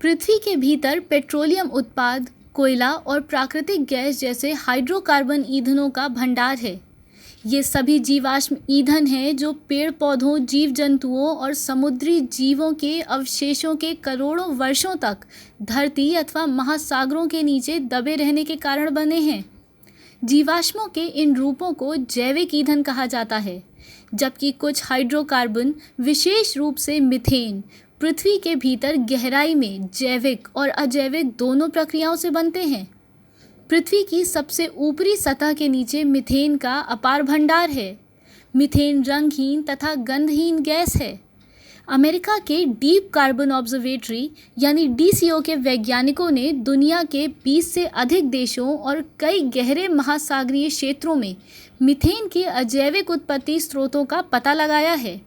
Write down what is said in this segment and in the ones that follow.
पृथ्वी के भीतर पेट्रोलियम उत्पाद, कोयला और प्राकृतिक गैस जैसे हाइड्रोकार्बन ईंधनों का भंडार है। ये सभी जीवाश्म ईंधन हैं जो पेड़ पौधों, जीव जंतुओं और समुद्री जीवों के अवशेषों के करोड़ों वर्षों तक धरती अथवा महासागरों के नीचे दबे रहने के कारण बने हैं। जीवाश्मों के इन रूपों को जैविक ईंधन कहा जाता है, जबकि कुछ हाइड्रोकार्बन, विशेष रूप से मीथेन, पृथ्वी के भीतर गहराई में जैविक और अजैविक दोनों प्रक्रियाओं से बनते हैं। पृथ्वी की सबसे ऊपरी सतह के नीचे मीथेन का अपार भंडार है। मीथेन रंगहीन तथा गंधहीन गैस है। अमेरिका के डीप कार्बन ऑब्जर्वेटरी यानी डीसीओ के वैज्ञानिकों ने दुनिया के 20 से अधिक देशों और कई गहरे महासागरीय क्षेत्रों में मीथेन के अजैविक उत्पत्ति स्रोतों का पता लगाया है।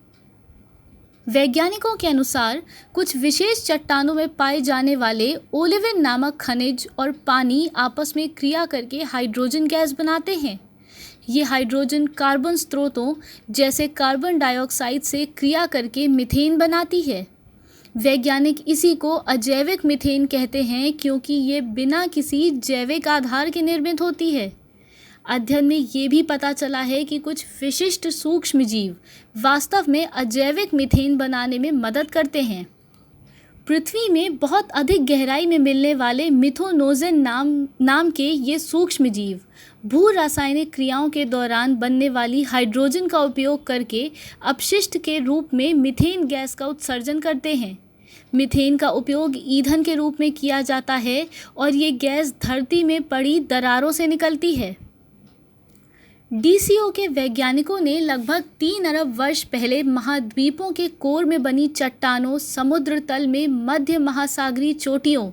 वैज्ञानिकों के अनुसार कुछ विशेष चट्टानों में पाए जाने वाले ओलिविन नामक खनिज और पानी आपस में क्रिया करके हाइड्रोजन गैस बनाते हैं। ये हाइड्रोजन कार्बन स्रोतों जैसे कार्बन डाइऑक्साइड से क्रिया करके मीथेन बनाती है। वैज्ञानिक इसी को अजैविक मीथेन कहते हैं क्योंकि ये बिना किसी जैविक आधार के निर्मित होती है। अध्ययन में ये भी पता चला है कि कुछ विशिष्ट सूक्ष्म जीव वास्तव में अजैविक मीथेन बनाने में मदद करते हैं। पृथ्वी में बहुत अधिक गहराई में मिलने वाले मिथोनोजेन नाम के ये सूक्ष्म जीव भू रासायनिक क्रियाओं के दौरान बनने वाली हाइड्रोजन का उपयोग करके अपशिष्ट के रूप में मीथेन गैस का उत्सर्जन करते हैं। मीथेन का उपयोग ईंधन के रूप में किया जाता है और ये गैस धरती में पड़ी दरारों से निकलती है। डीसीओ के वैज्ञानिकों ने लगभग 3 अरब वर्ष पहले महाद्वीपों के कोर में बनी चट्टानों, समुद्र तल में मध्य महासागरीय चोटियों,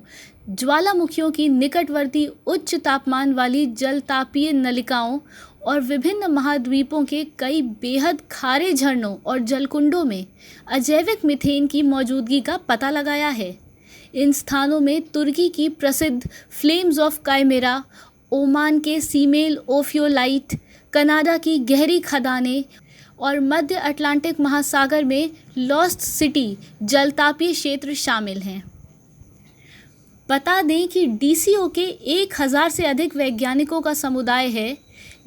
ज्वालामुखियों की निकटवर्ती उच्च तापमान वाली जलतापीय नलिकाओं और विभिन्न महाद्वीपों के कई बेहद खारे झरनों और जलकुंडों में अजैविक मीथेन की मौजूदगी का पता लगाया है। इन स्थानों में तुर्की की प्रसिद्ध फ्लेम्स ऑफ काइमेरा, ओमान के सीमेल ओफियोलाइट, कनाडा की गहरी खदानें और मध्य अटलांटिक महासागर में लॉस्ट सिटी जलतापीय क्षेत्र शामिल हैं। बता दें कि डीसीओ के 1000 से अधिक वैज्ञानिकों का समुदाय है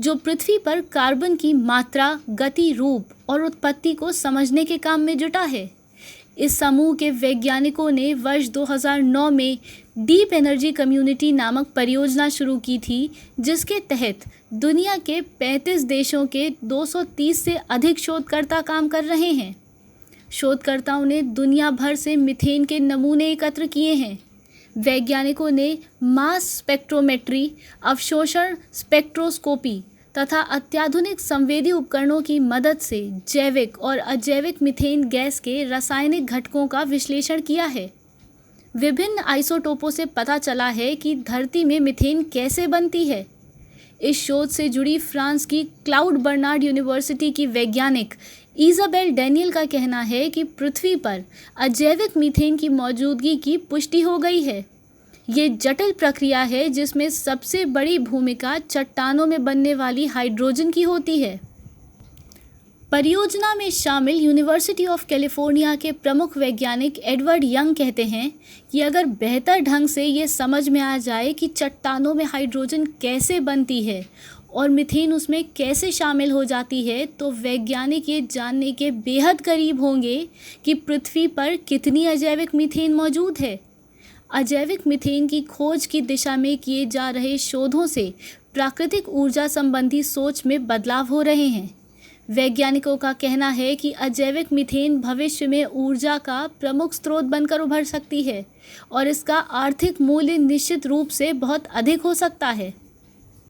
जो पृथ्वी पर कार्बन की मात्रा, गति, रूप और उत्पत्ति को समझने के काम में जुटा है। इस समूह के वैज्ञानिकों ने वर्ष 2009 में डीप एनर्जी कम्युनिटी नामक परियोजना शुरू की थी, जिसके तहत दुनिया के 35 देशों के 230 से अधिक शोधकर्ता काम कर रहे हैं। शोधकर्ताओं ने दुनिया भर से मीथेन के नमूने एकत्र किए हैं। वैज्ञानिकों ने मास स्पेक्ट्रोमेट्री, अवशोषण स्पेक्ट्रोस्कोपी तथा अत्याधुनिक संवेदी उपकरणों की मदद से जैविक और अजैविक मीथेन गैस के रासायनिक घटकों का विश्लेषण किया है। विभिन्न आइसोटोपों से पता चला है कि धरती में मीथेन कैसे बनती है। इस शोध से जुड़ी फ्रांस की क्लाउड बर्नार्ड यूनिवर्सिटी की वैज्ञानिक इज़ाबेल डैनियल का कहना है कि पृथ्वी पर अजैविक मीथेन की मौजूदगी की पुष्टि हो गई है। ये जटिल प्रक्रिया है जिसमें सबसे बड़ी भूमिका चट्टानों में बनने वाली हाइड्रोजन की होती है। परियोजना में शामिल यूनिवर्सिटी ऑफ कैलिफोर्निया के प्रमुख वैज्ञानिक एडवर्ड यंग कहते हैं कि अगर बेहतर ढंग से ये समझ में आ जाए कि चट्टानों में हाइड्रोजन कैसे बनती है और मीथेन उसमें कैसे शामिल हो जाती है, तो वैज्ञानिक ये जानने के बेहद करीब होंगे कि पृथ्वी पर कितनी अजैविक मीथेन मौजूद है। अजैविक मीथेन की खोज की दिशा में किए जा रहे शोधों से प्राकृतिक ऊर्जा संबंधी सोच में बदलाव हो रहे हैं। वैज्ञानिकों का कहना है कि अजैविक मीथेन भविष्य में ऊर्जा का प्रमुख स्रोत बनकर उभर सकती है और इसका आर्थिक मूल्य निश्चित रूप से बहुत अधिक हो सकता है।